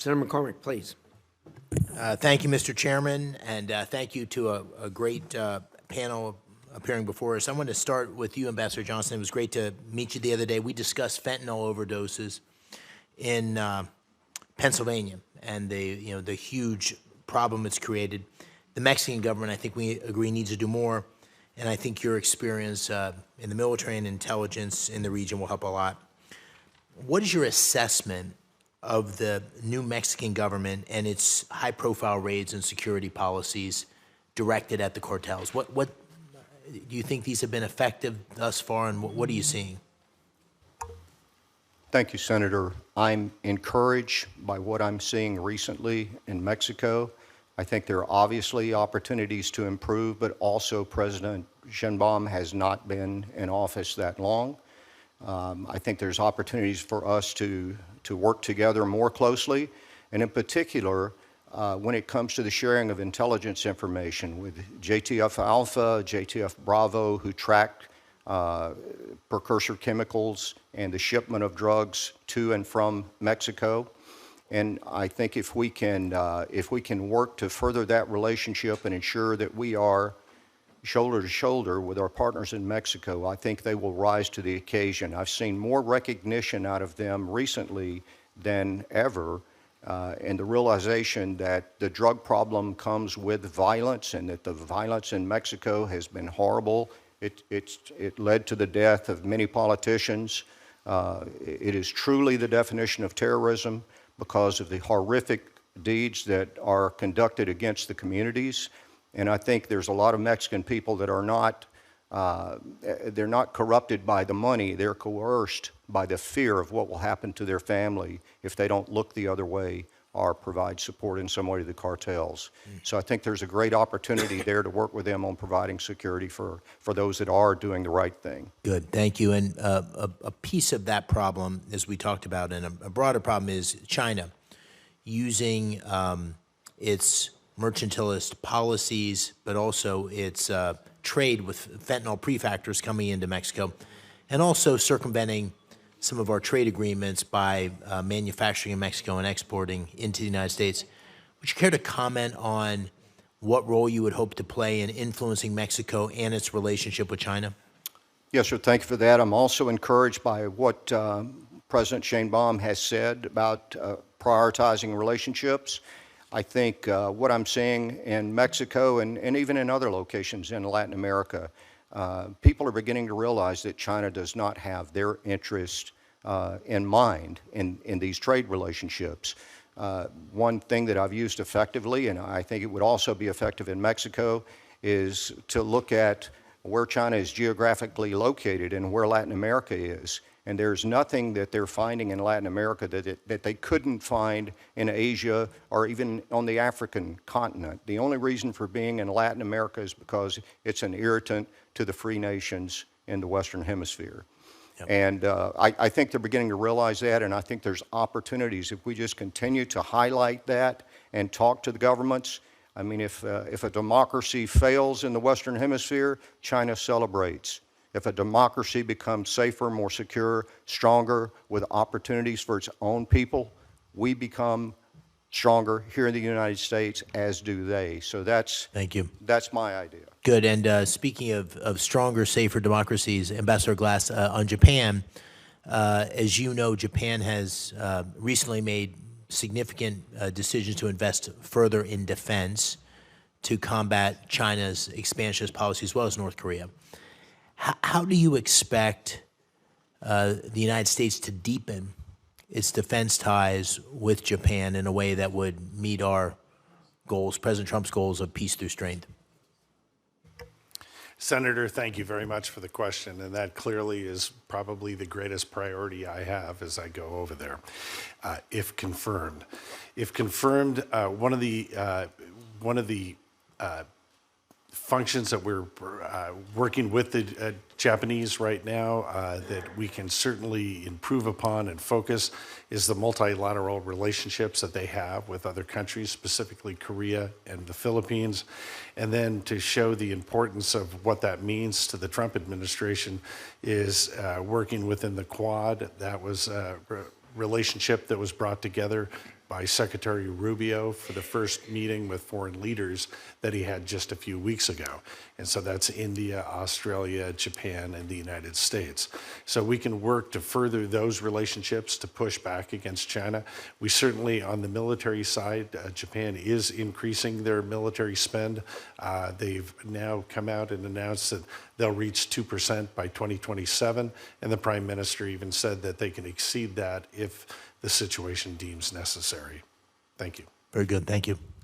Senator McCormick, please. Thank you, Mr. Chairman, and thank you to a great panel appearing before us. I want to start with you, Ambassador Johnson. It was great to meet you the other day. We discussed fentanyl overdoses in Pennsylvania and the huge problem it's created. The Mexican government, I think we agree, needs to do more, and I think your experience in the military and intelligence in the region will help a lot. What is your assessment of the new Mexican government and its high-profile raids and security policies directed at the cartels? What do you think these have been effective thus far, and what are you seeing? Thank you, Senator. I'm encouraged by what I'm seeing recently in Mexico. I think there are obviously opportunities to improve, but also President Sheinbaum has not been in office that long. I think there's opportunities for us to work together more closely, and in particular, when it comes to the sharing of intelligence information with JTF Alpha, JTF Bravo, who track precursor chemicals and the shipment of drugs to and from Mexico. And I think if we can work to further that relationship and ensure that we are shoulder to shoulder with our partners in Mexico, I think they will rise to the occasion. I've seen more recognition out of them recently than ever, and the realization that the drug problem comes with violence and that the violence in Mexico has been horrible. It led to the death of many politicians. It is truly the definition of terrorism because of the horrific deeds that are conducted against the communities. And I think there's a lot of Mexican people that are not, they're not corrupted by the money, they're coerced by the fear of what will happen to their family if they don't look the other way or provide support in some way to the cartels. So I think there's a great opportunity there to work with them on providing security for those that are doing the right thing. Good, thank you. And a piece of that problem, as we talked about, and a broader problem is China using its mercantilist policies, but also its trade with fentanyl prefactors coming into Mexico, and also circumventing some of our trade agreements by manufacturing in Mexico and exporting into the United States. Would you care to comment on what role you would hope to play in influencing Mexico and its relationship with China? Yes, sir. Thank you for that. I'm also encouraged by what President Sheinbaum has said about prioritizing relationships. I think what I'm seeing in Mexico and even in other locations in Latin America, people are beginning to realize that China does not have their interest in mind in these trade relationships. One thing that I've used effectively, and I think it would also be effective in Mexico, is to look at where China is geographically located and where Latin America is. And there's nothing that they're finding in Latin America that they couldn't find in Asia or even on the African continent. The only reason for being in Latin America is because it's an irritant to the free nations in the Western Hemisphere. Yep. And I think they're beginning to realize that, and I think there's opportunities if we just continue to highlight that and talk to the governments. I mean, if a democracy fails in the Western Hemisphere, China celebrates. If a democracy becomes safer, more secure, stronger, with opportunities for its own people, we become stronger here in the United States, as do they. So that's, thank you. That's my idea. Good. And speaking of stronger, safer democracies, Ambassador Glass, on Japan, as you know, Japan has recently made significant decisions to invest further in defense to combat China's expansionist policy as well as North Korea. How do you expect the United States to deepen its defense ties with Japan in a way that would meet our goals, President Trump's goals of peace through strength? Senator, thank you very much for the question, and that clearly is probably the greatest priority I have as I go over there, if confirmed. If confirmed, one of the functions that we're working with the Japanese right now that we can certainly improve upon and focus is the multilateral relationships that they have with other countries, specifically Korea and the Philippines. And then to show the importance of what that means to the Trump administration is working within the Quad. That was a relationship that was brought together by Secretary Rubio for the first meeting with foreign leaders that he had just a few weeks ago. And so that's India, Australia, Japan, and the United States. So we can work to further those relationships to push back against China. We certainly, on the military side, Japan is increasing their military spend. They've now come out and announced that they'll reach 2% by 2027, and the Prime Minister even said that they can exceed that if the situation deems necessary. Thank you. Very good. Thank you.